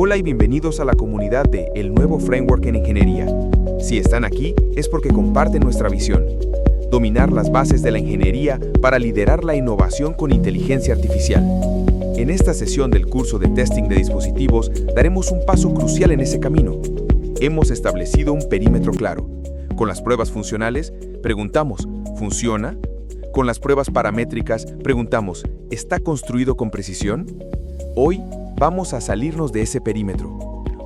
Hola y bienvenidos a la comunidad de El Nuevo Framework en Ingeniería. Si están aquí es porque comparten nuestra visión: dominar las bases de la ingeniería para liderar la innovación con inteligencia artificial. En esta sesión del curso de Testing de Dispositivos daremos un paso crucial en ese camino. Hemos establecido un perímetro claro. Con las pruebas funcionales, preguntamos, ¿funciona? Con las pruebas paramétricas, preguntamos, ¿está construido con precisión? Hoy vamos a salirnos de ese perímetro.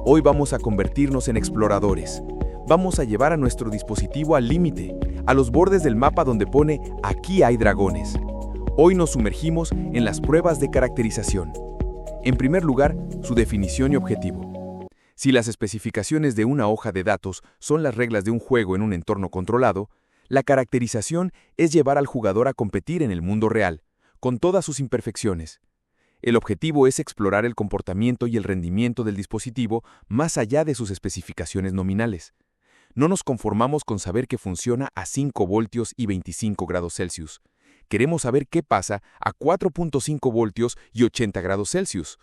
Hoy vamos a convertirnos en exploradores. Vamos a llevar a nuestro dispositivo al límite, a los bordes del mapa donde pone «Aquí hay dragones». Hoy nos sumergimos en las pruebas de caracterización. En primer lugar, su definición y objetivo. Si las especificaciones de una hoja de datos son las reglas de un juego en un entorno controlado, la caracterización es llevar al jugador a competir en el mundo real, con todas sus imperfecciones. El objetivo es explorar el comportamiento y el rendimiento del dispositivo más allá de sus especificaciones nominales. No nos conformamos con saber que funciona a 5 voltios y 25 grados Celsius. Queremos saber qué pasa a 4.5 voltios y 80 grados Celsius.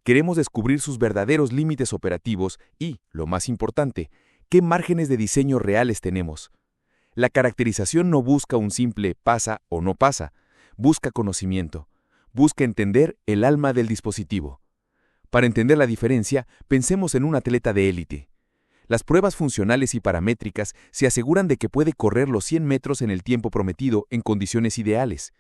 Queremos descubrir sus verdaderos límites operativos y, lo más importante, qué márgenes de diseño reales tenemos. La caracterización no busca un simple pasa o no pasa, busca conocimiento. Busca entender el alma del dispositivo. Para entender la diferencia, pensemos en un atleta de élite. Las pruebas funcionales y paramétricas se aseguran de que puede correr los 100 metros en el tiempo prometido en condiciones ideales.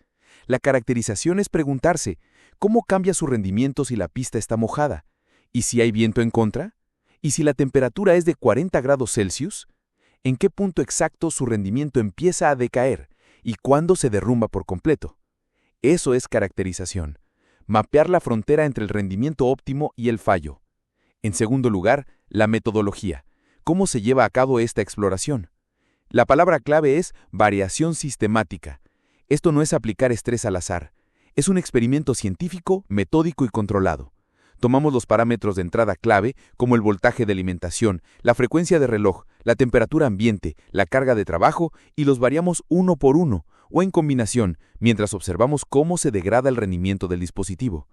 La caracterización es preguntarse, ¿cómo cambia su rendimiento si la pista está mojada? ¿Y si hay viento en contra? ¿Y si la temperatura es de 40 grados Celsius? ¿En qué punto exacto su rendimiento empieza a decaer? ¿Y cuándo se derrumba por completo? Eso es caracterización. Mapear la frontera entre el rendimiento óptimo y el fallo. En segundo lugar, la metodología. ¿Cómo se lleva a cabo esta exploración? La palabra clave es variación sistemática. Esto no es aplicar estrés al azar. Es un experimento científico, metódico y controlado. Tomamos los parámetros de entrada clave, como el voltaje de alimentación, la frecuencia de reloj, la temperatura ambiente, la carga de trabajo, y los variamos uno por uno, o en combinación, mientras observamos cómo se degrada el rendimiento del dispositivo.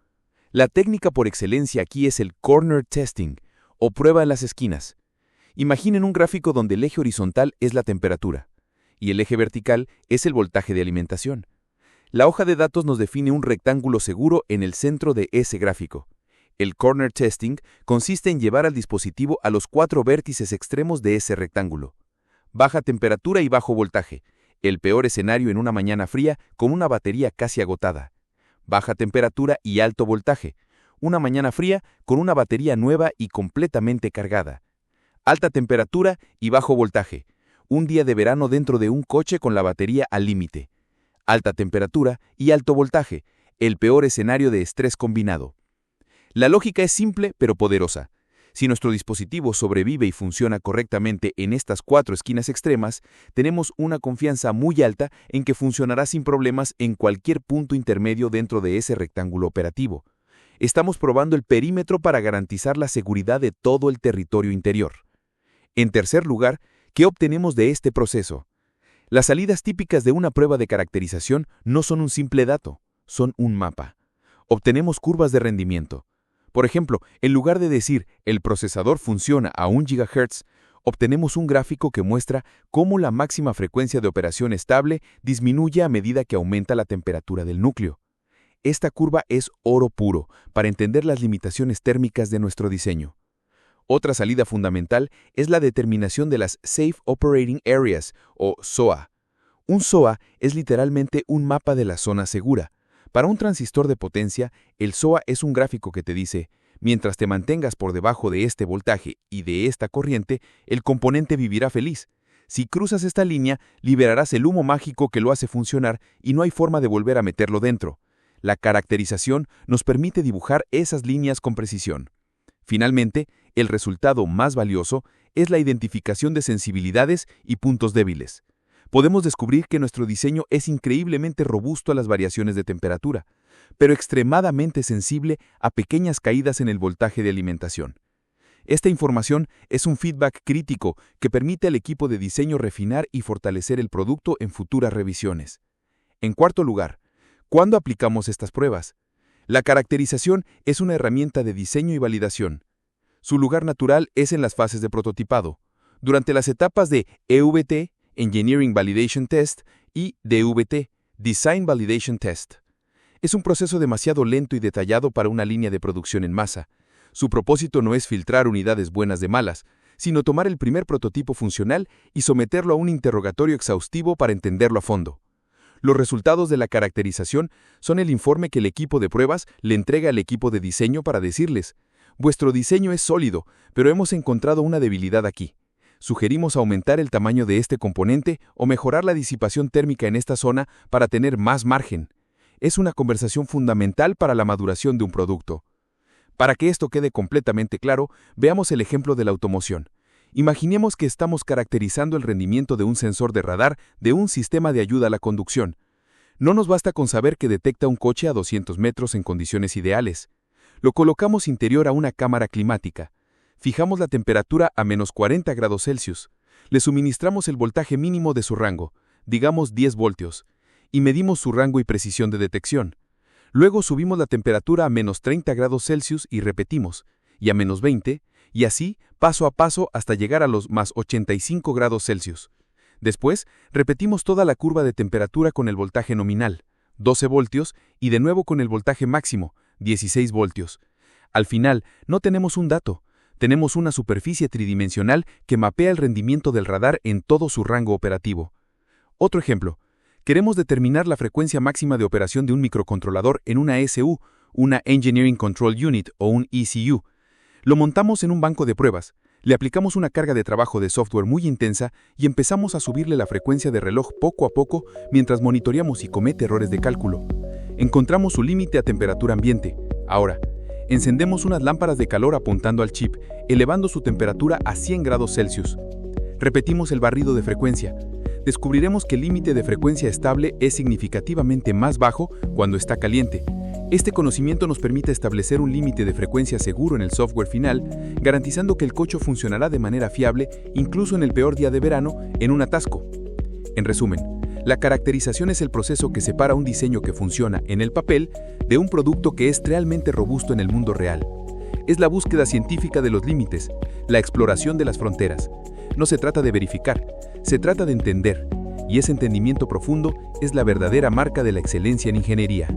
La técnica por excelencia aquí es el corner testing, o prueba en las esquinas. Imaginen un gráfico donde el eje horizontal es la temperatura, y el eje vertical es el voltaje de alimentación. La hoja de datos nos define un rectángulo seguro en el centro de ese gráfico. El corner testing consiste en llevar al dispositivo a los 4 vértices extremos de ese rectángulo. Baja temperatura y bajo voltaje. El peor escenario en una mañana fría con una batería casi agotada. Baja temperatura y alto voltaje. Una mañana fría con una batería nueva y completamente cargada. Alta temperatura y bajo voltaje. Un día de verano dentro de un coche con la batería al límite. Alta temperatura y alto voltaje. El peor escenario de estrés combinado. La lógica es simple pero poderosa. Si nuestro dispositivo sobrevive y funciona correctamente en estas 4 esquinas extremas, tenemos una confianza muy alta en que funcionará sin problemas en cualquier punto intermedio dentro de ese rectángulo operativo. Estamos probando el perímetro para garantizar la seguridad de todo el territorio interior. En tercer lugar, ¿qué obtenemos de este proceso? Las salidas típicas de una prueba de caracterización no son un simple dato, son un mapa. Obtenemos curvas de rendimiento. Por ejemplo, en lugar de decir «el procesador funciona a 1 GHz», obtenemos un gráfico que muestra cómo la máxima frecuencia de operación estable disminuye a medida que aumenta la temperatura del núcleo. Esta curva es oro puro para entender las limitaciones térmicas de nuestro diseño. Otra salida fundamental es la determinación de las Safe Operating Areas, o SOA. Un SOA es literalmente un mapa de la zona segura. Para un transistor de potencia, el SOA es un gráfico que te dice, mientras te mantengas por debajo de este voltaje y de esta corriente, el componente vivirá feliz. Si cruzas esta línea, liberarás el humo mágico que lo hace funcionar y no hay forma de volver a meterlo dentro. La caracterización nos permite dibujar esas líneas con precisión. Finalmente, el resultado más valioso es la identificación de sensibilidades y puntos débiles. Podemos descubrir que nuestro diseño es increíblemente robusto a las variaciones de temperatura, pero extremadamente sensible a pequeñas caídas en el voltaje de alimentación. Esta información es un feedback crítico que permite al equipo de diseño refinar y fortalecer el producto en futuras revisiones. En cuarto lugar, ¿cuándo aplicamos estas pruebas? La caracterización es una herramienta de diseño y validación. Su lugar natural es en las fases de prototipado, durante las etapas de EVT, Engineering Validation Test, y DVT, Design Validation Test. Es un proceso demasiado lento y detallado para una línea de producción en masa. Su propósito no es filtrar unidades buenas de malas, sino tomar el primer prototipo funcional y someterlo a un interrogatorio exhaustivo para entenderlo a fondo. Los resultados de la caracterización son el informe que el equipo de pruebas le entrega al equipo de diseño para decirles: vuestro diseño es sólido, pero hemos encontrado una debilidad aquí. Sugerimos aumentar el tamaño de este componente o mejorar la disipación térmica en esta zona para tener más margen. Es una conversación fundamental para la maduración de un producto. Para que esto quede completamente claro, veamos el ejemplo de la automoción. Imaginemos que estamos caracterizando el rendimiento de un sensor de radar de un sistema de ayuda a la conducción. No nos basta con saber que detecta un coche a 200 metros en condiciones ideales. Lo colocamos interior a una cámara climática. Fijamos la temperatura a menos 40 grados Celsius. Le suministramos el voltaje mínimo de su rango, digamos 10 voltios, y medimos su rango y precisión de detección. Luego subimos la temperatura a menos 30 grados Celsius y repetimos, y a menos 20, y así, paso a paso hasta llegar a los más 85 grados Celsius. Después, repetimos toda la curva de temperatura con el voltaje nominal, 12 voltios, y de nuevo con el voltaje máximo, 16 voltios. Al final, no tenemos un dato. Tenemos una superficie tridimensional que mapea el rendimiento del radar en todo su rango operativo. Otro ejemplo. Queremos determinar la frecuencia máxima de operación de un microcontrolador en una ECU, una Engineering Control Unit o un ECU. Lo montamos en un banco de pruebas, le aplicamos una carga de trabajo de software muy intensa y empezamos a subirle la frecuencia de reloj poco a poco mientras monitoreamos si comete errores de cálculo. Encontramos su límite a temperatura ambiente. Ahora, encendemos unas lámparas de calor apuntando al chip, elevando su temperatura a 100 grados Celsius. Repetimos el barrido de frecuencia. Descubriremos que el límite de frecuencia estable es significativamente más bajo cuando está caliente. Este conocimiento nos permite establecer un límite de frecuencia seguro en el software final, garantizando que el coche funcionará de manera fiable incluso en el peor día de verano en un atasco. En resumen, la caracterización es el proceso que separa un diseño que funciona en el papel de un producto que es realmente robusto en el mundo real. Es la búsqueda científica de los límites, la exploración de las fronteras. No se trata de verificar, se trata de entender, y ese entendimiento profundo es la verdadera marca de la excelencia en ingeniería.